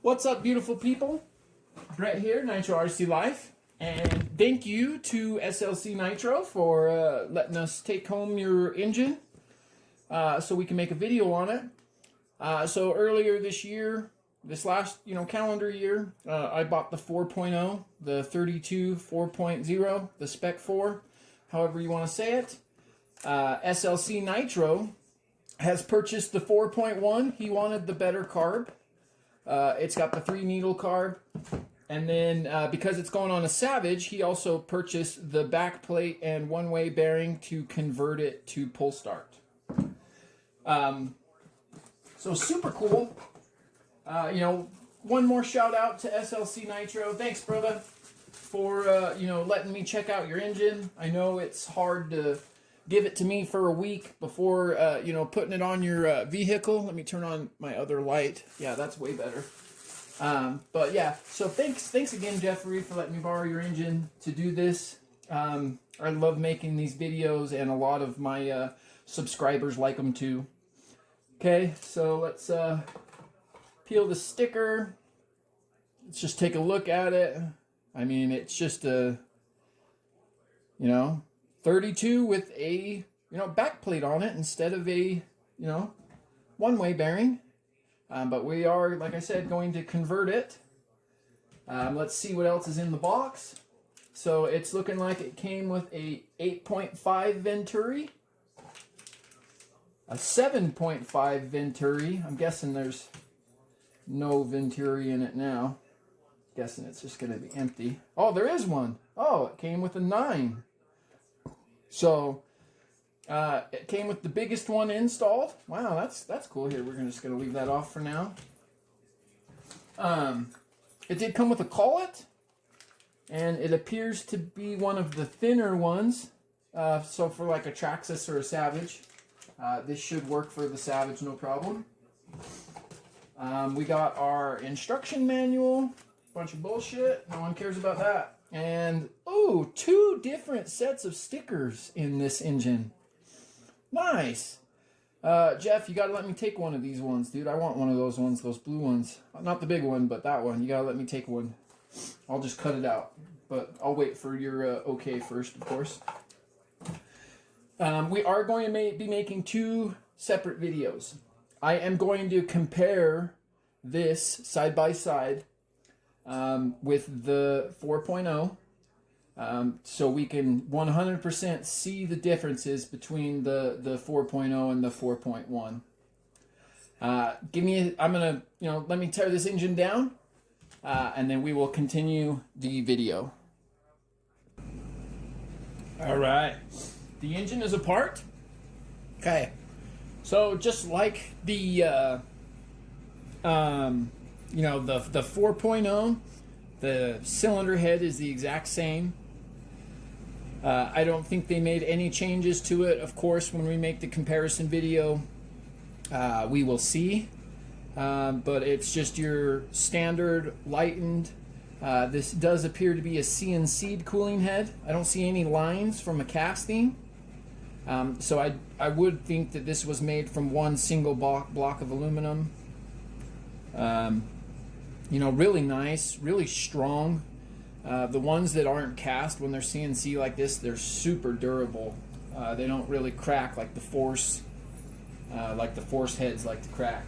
What's up, beautiful people? Brett here, Nitro RC Life, and thank you to SLC Nitro for letting us take home your engine so we can make a video on it. So earlier this year, this last calendar year, I bought the 4.0, the 32 4.0, the Spec 4, however you want to say it. SLC Nitro has purchased the 4.1. He wanted the better carb. It's got the 3 needle carb, and then because it's going on a Savage, he also purchased the back plate and one-way bearing to convert it to pull start. So super cool. One more shout out to SLC Nitro. Thanks, brother, for letting me check out your engine. I know it's hard to give it to me for a week before putting it on your vehicle. Let me turn on my other light. Yeah, that's way better. But yeah, so thanks again, Jeffrey, for letting me borrow your engine to do this. I love making these videos, and a lot of my subscribers like them too. Okay, so let's peel the sticker. Let's just take a look at it. I mean, it's just a 32 with a back plate on it instead of a one-way bearing, but we are, like I said, going to convert it. Let's see what else is in the box. So it's looking like it came with a 8.5 Venturi, a 7.5 Venturi. I'm guessing there's no Venturi in it now. Guessing it's just going to be empty. Oh, there is one. Oh, it came with a 9. So it came with the biggest one installed. Wow, that's cool. Here, we're just gonna leave that off for now. It did come with a collet, and it appears to be one of the thinner ones. So for like a Traxxas or a Savage, this should work for the Savage, no problem. We got our instruction manual. Bunch of bullshit. No one cares about that. And, oh, 2 different sets of stickers in this engine. Nice. Jeff, you gotta let me take one of these ones, dude. I want one of those ones, those blue ones. Not the big one, but that one. You gotta let me take one. I'll just cut it out. But I'll wait for your okay first, of course. We are going to be making 2 separate videos. I am going to compare this side by side with the 4.0, so we can 100% see the differences between the 4.0 and the 4.1. I'm gonna, let me tear this engine down, and then we will continue the video. All right, the engine is apart. Okay, so just like the the 4.0, the cylinder head is the exact same. I don't think they made any changes to it. Of course, when we make the comparison video, we will see. But it's just your standard lightened. This does appear to be a CNC'd cooling head. I don't see any lines from a casting. So I would think that this was made from one single block of aluminum. Really nice, really strong. The ones that aren't cast, when they're CNC like this, they're super durable. They don't really crack like the force heads like to crack.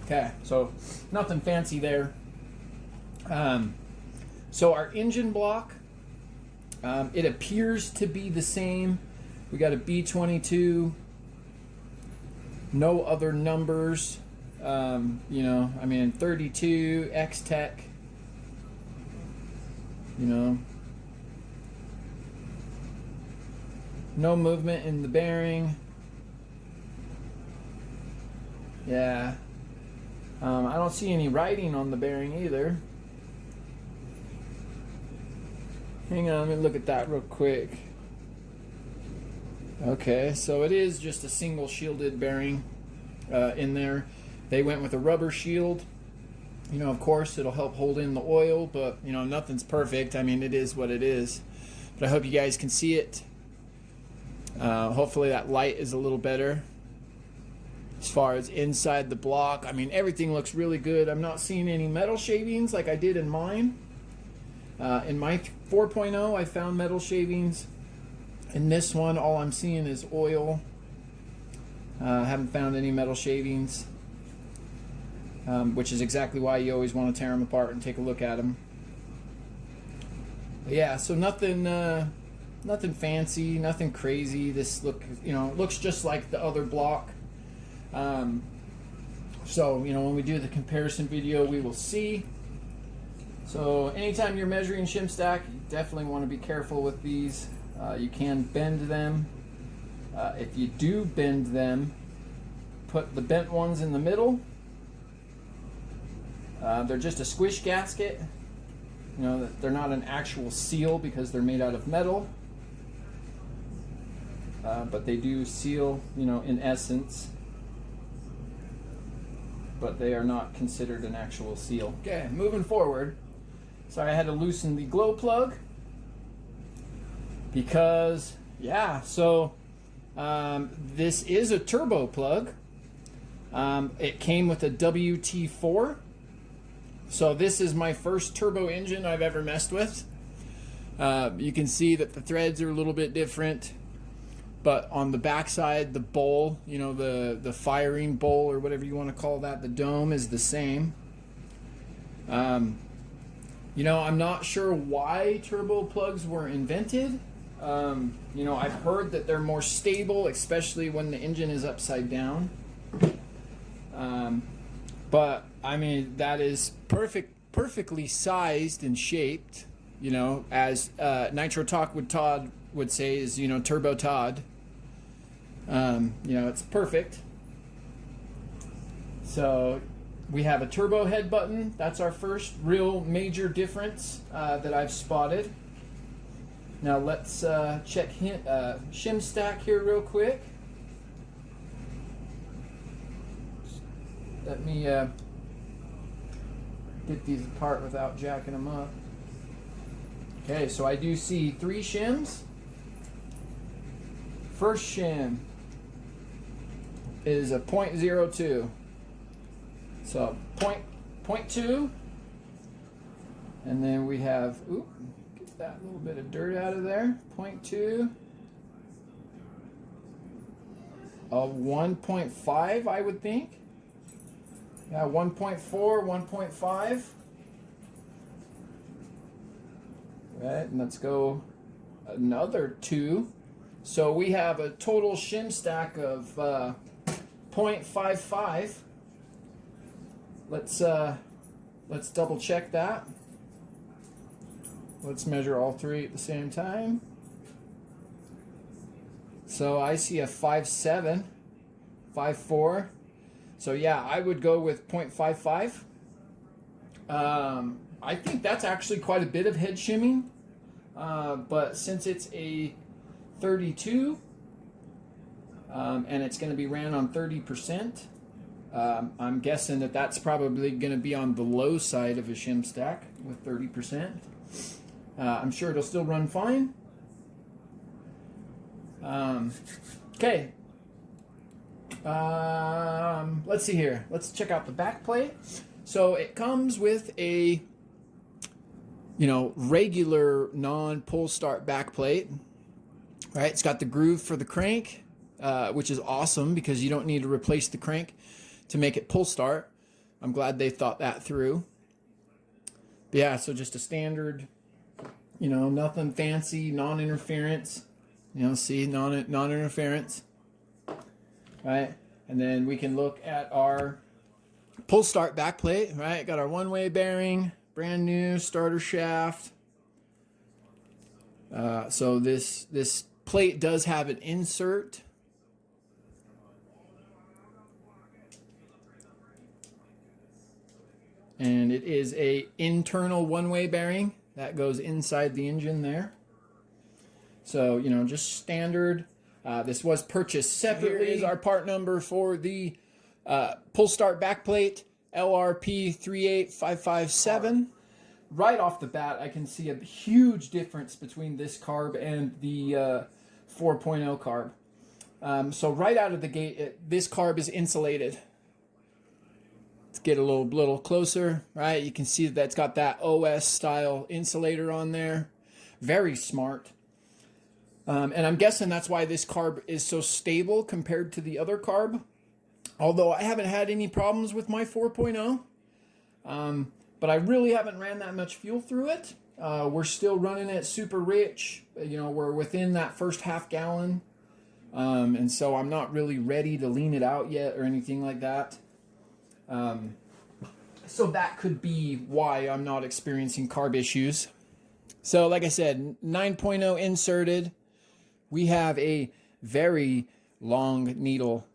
Okay, so nothing fancy there. So our engine block, it appears to be the same. We got a B22, no other numbers. 32X Tech, no movement in the bearing. Yeah. I don't see any writing on the bearing either. Hang on, let me look at that real quick. Okay, so it is just a single shielded bearing in there. They went with a rubber shield. Of course, it'll help hold in the oil, but, nothing's perfect. I mean, it is what it is. But I hope you guys can see it. Hopefully that light is a little better. As far as inside the block, I mean, everything looks really good. I'm not seeing any metal shavings like I did in mine. In my 4.0, I found metal shavings. In this one, all I'm seeing is oil. Haven't found any metal shavings, which is exactly why you always want to tear them apart and take a look at them. But yeah, so nothing fancy, nothing crazy. This looks just like the other block. So when we do the comparison video, we will see. So anytime you're measuring shim stack, you definitely want to be careful with these. You can bend them. If you do bend them, put the bent ones in the middle. They're just a squish gasket. They're not an actual seal because they're made out of metal. But they do seal, in essence. But they are not considered an actual seal. Okay, moving forward. Sorry, I had to loosen the glow plug. Because, yeah, so this is a turbo plug. It came with a WT4. So this is my first turbo engine I've ever messed with. You can see that the threads are a little bit different. But on the backside, the bowl, the firing bowl or whatever you want to call that, the dome is the same. I'm not sure why turbo plugs were invented. I've heard that they're more stable, especially when the engine is upside down. But I mean, that is perfectly sized and shaped. As Nitro Talk Todd would say, is Turbo Todd. It's perfect. So we have a turbo head button. That's our first real major difference that I've spotted. Now let's check shim stack here real quick. Let me get these apart without jacking them up. Okay, so I do see 3 shims. First shim is a 0.02. So 0.2. And then we have, get that little bit of dirt out of there. 0.2. A 1.5, I would think. Yeah, 1.4, 1.5. Right, and let's go another 2. So we have a total shim stack of 0.55. Let's double check that. Let's measure all 3 at the same time. So I see a 5.7, 5.4. So yeah, I would go with 0.55. I think that's actually quite a bit of head shimming. But since it's a 32 and it's going to be ran on 30%, I'm guessing that that's probably going to be on the low side of a shim stack with 30%. I'm sure it'll still run fine. Okay. Let's see here. Let's check out the back plate. So it comes with a regular non-pull start back plate. Right? It's got the groove for the crank, which is awesome because you don't need to replace the crank to make it pull start. I'm glad they thought that through. But yeah, so just a standard, nothing fancy, non-interference. See, non-interference. Right? And then we can look at our pull start back plate, right? Got our one-way bearing, brand new starter shaft. So this plate does have an insert. And it is a internal one-way bearing that goes inside the engine there. So, just standard. This was purchased separately. Here is our part number for the pull start backplate, LRP 38557. Right off the bat, I can see a huge difference between this carb and the 4.0 carb. So right out of the gate, this carb is insulated. Let's get a little closer, right? You can see that it's got that OS style insulator on there. Very smart. And I'm guessing that's why this carb is so stable compared to the other carb. Although I haven't had any problems with my 4.0. But I really haven't ran that much fuel through it. We're still running it super rich. You know, we're within that first half gallon. And so I'm not really ready to lean it out yet or anything like that. So that could be why I'm not experiencing carb issues. So like I said, 9.0 inserted. We have a very long needle.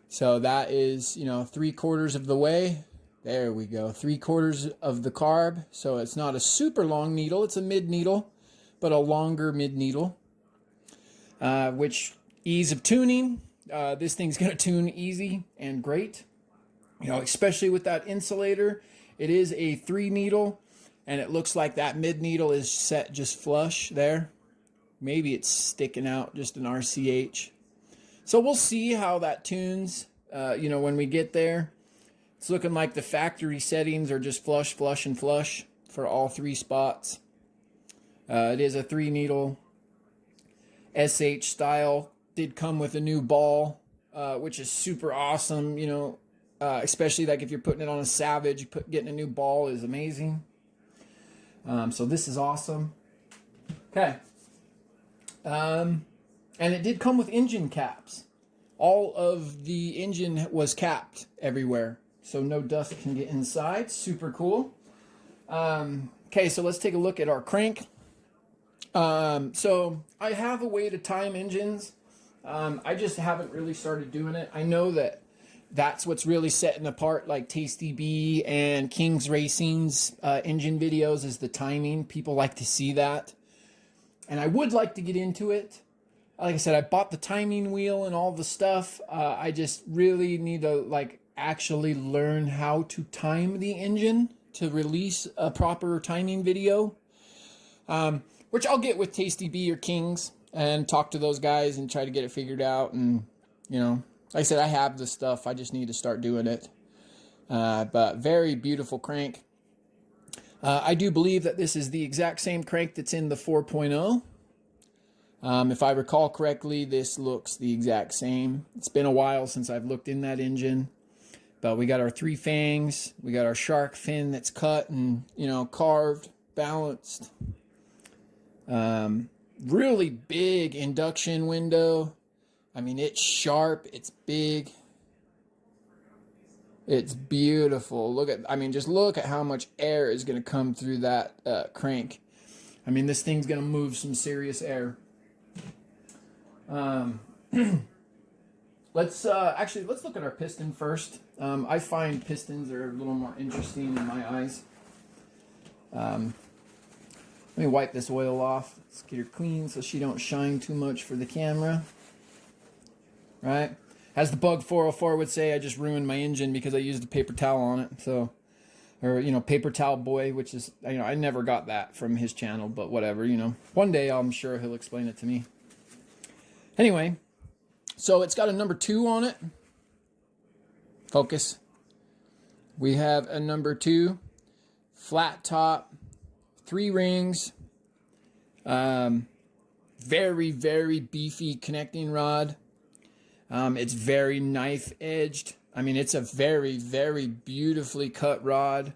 So that is, you know, 3/4 of the way. There we go. 3/4 of the carb. So it's not a super long needle. It's a mid needle, but a longer mid needle, which ease of tuning. This thing's going to tune easy and great. You know, especially with that insulator. It is a 3 needle, and it looks like that mid needle is set just flush there. Maybe it's sticking out just an RCH. So we'll see how that tunes, you know, when we get there. It's looking like the factory settings are just flush, flush, and flush for all 3 spots. It is a 3 needle SH style. Did come with a new ball, which is super awesome, you know, especially like if you're putting it on a Savage, getting a new ball is amazing. So this is awesome. Okay. And it did come with engine caps. All of the engine was capped everywhere, so no dust can get inside. Super cool. Okay, so let's take a look at our crank. So I have a way to time engines. I just haven't really started doing it. I know that that's what's really setting apart like Tasty B and King's Racing's engine videos is the timing. People like to see that. And I would like to get into it. Like I said, I bought the timing wheel and all the stuff. I just really need to like actually learn how to time the engine to release a proper timing video. Which I'll get with Tasty B or King's and talk to those guys and try to get it figured out. And, you know, like I said, I have the stuff. I just need to start doing it. But very beautiful crank. I do believe that this is the exact same crank that's in the 4.0. If I recall correctly, this looks the exact same. It's been a while since I've looked in that engine. But we got our 3 fangs. We got our shark fin that's cut and, you know, carved, balanced. Really big induction window. I mean, it's sharp. It's big. It's beautiful. Just look at how much air is going to come through that crank. I mean, this thing's going to move some serious air. Let's look at our piston first. I find pistons are a little more interesting in my eyes. Let me wipe this oil off. Let's get her clean so she don't shine too much for the camera. Right? As the Bug 404 would say, I just ruined my engine because I used a paper towel on it. So, or, you know, Paper Towel Boy, which is, you know, I never got that from his channel, but whatever, you know. One day I'm sure he'll explain it to me. Anyway, so it's got a number 2 on it. Focus. We have a number 2, flat top, 3 rings, very, very beefy connecting rod. It's very knife edged. I mean, it's a very, very beautifully cut rod.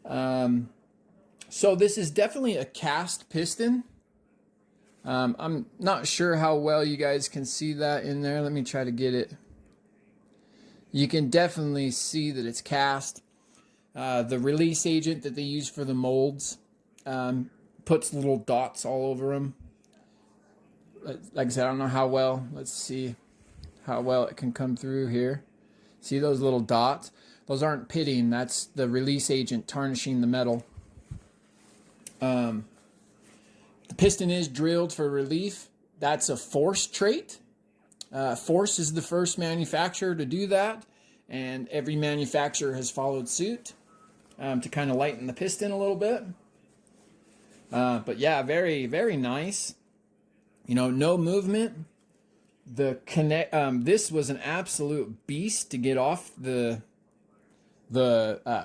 So this is definitely a cast piston. I'm not sure how well you guys can see that in there. Let me try to get it. You can definitely see that it's cast. The release agent that they use for the molds puts little dots all over them. Like I said, I don't know how well. Let's see how well it can come through here. See those little dots? Those aren't pitting. That's the release agent tarnishing the metal. The piston is drilled for relief. That's a Force trait. Force is the first manufacturer to do that, and every manufacturer has followed suit to kind of lighten the piston a little bit. But yeah, very, very nice. You know, no movement. This was an absolute beast to get off the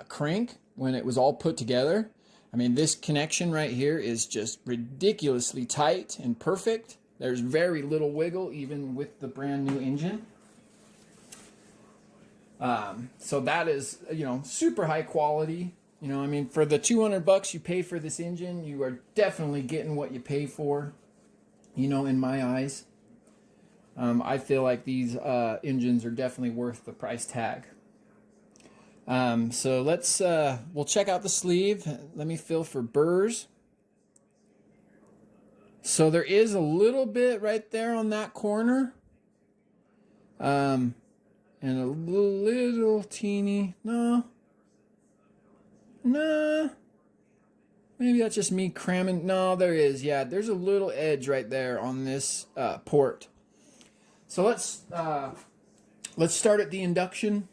crank when it was all put together. I mean, this connection right here is just ridiculously tight and perfect. There's very little wiggle even with the brand new engine. So that is, you know, super high quality. You know, I mean, for the $200 you pay for this engine, you are definitely getting what you pay for, you know, in my eyes. I feel like these engines are definitely worth the price tag. So let's, we'll check out the sleeve. Let me feel for burrs. So there is a little bit right there on that corner. And a little teeny, no. Maybe that's just me cramming. No, there is. Yeah, there's a little edge right there on this port. So let's start at the induction.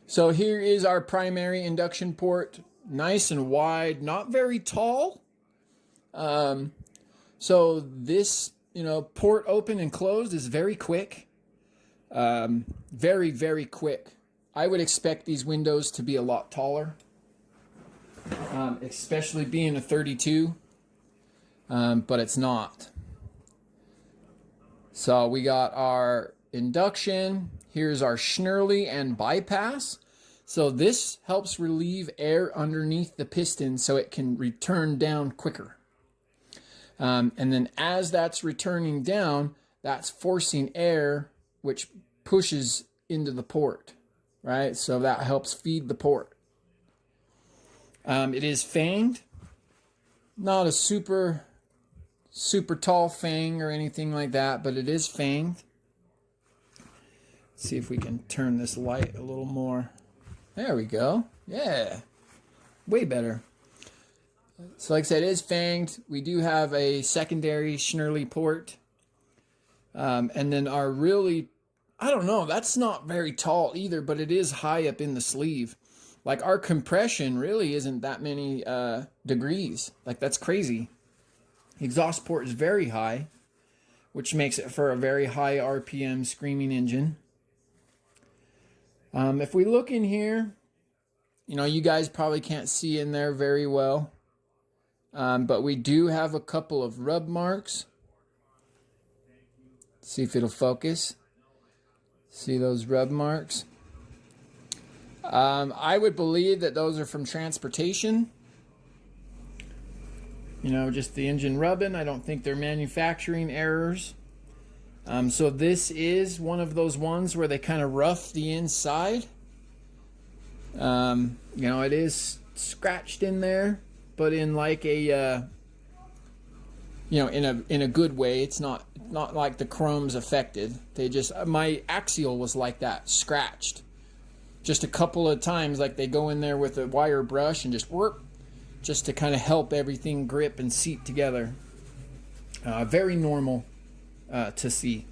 So here is our primary induction port, nice and wide, not very tall. So this, you know, port open and closed is very quick. Very, very quick. I would expect these windows to be a lot taller, especially being a 32, but it's not. So we got our induction. Here's our Schnurley and bypass. So this helps relieve air underneath the piston so it can return down quicker. And then as that's returning down, that's forcing air, which pushes into the port, right? So that helps feed the port. It is fanged, not a super tall fang or anything like that, but it is fanged. Let's see if we can turn this light a little more. There we go. Yeah, way better. So like I said, it is fanged. We do have a secondary Schnurley port. And then our really, I don't know, that's not very tall either, but it is high up in the sleeve. Like our compression really isn't that many degrees. Like that's crazy. Exhaust port is very high, which makes it for a very high RPM screaming engine. If we look in here, you know, you guys probably can't see in there very well. But we do have a couple of rub marks. See if it'll focus. See those rub marks? I would believe that those are from transportation. You know, just the engine rubbing. I don't think they're manufacturing errors. So this is one of those ones where they kind of rough the inside. You know, it is scratched in there, but in like a, you know, in a good way. It's not like the chrome's affected. They just, my axial was like that, scratched. Just a couple of times, like they go in there with a wire brush and just work, just to kind of help everything grip and seat together. Very normal to see.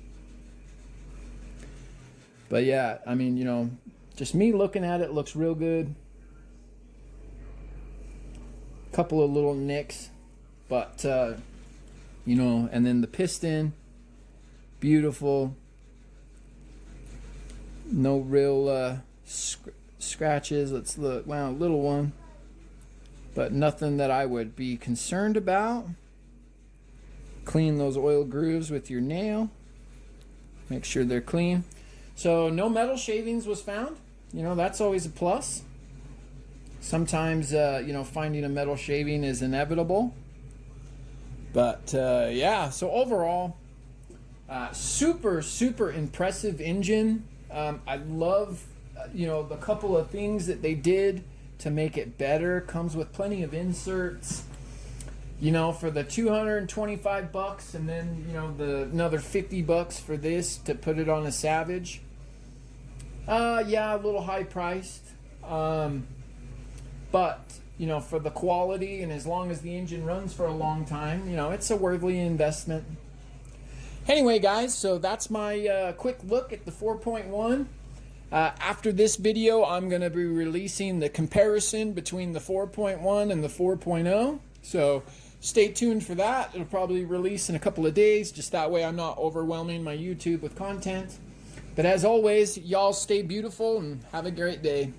But yeah, I mean, you know, just me looking at it looks real good. Couple of little nicks, but you know, and then the piston, beautiful. No real scratches. Let's look. Wow, little one, but nothing that I would be concerned about. Clean those oil grooves with your nail. Make sure they're clean. So no metal shavings was found. You know, that's always a plus. Sometimes, you know, finding a metal shaving is inevitable. But, yeah, so overall, super impressive engine. I love, you know, the couple of things that they did to make it better. Comes with plenty of inserts. You know, for the $225, and then, you know, another $50 for this to put it on a Savage. Yeah, a little high priced. But, you know, for the quality and as long as the engine runs for a long time, you know, it's a worthy investment. Anyway, guys, so that's my quick look at the 4.1. After this video, I'm going to be releasing the comparison between the 4.1 and the 4.0. So stay tuned for that. It'll probably release in a couple of days, just that way I'm not overwhelming my YouTube with content. But as always, y'all stay beautiful and have a great day.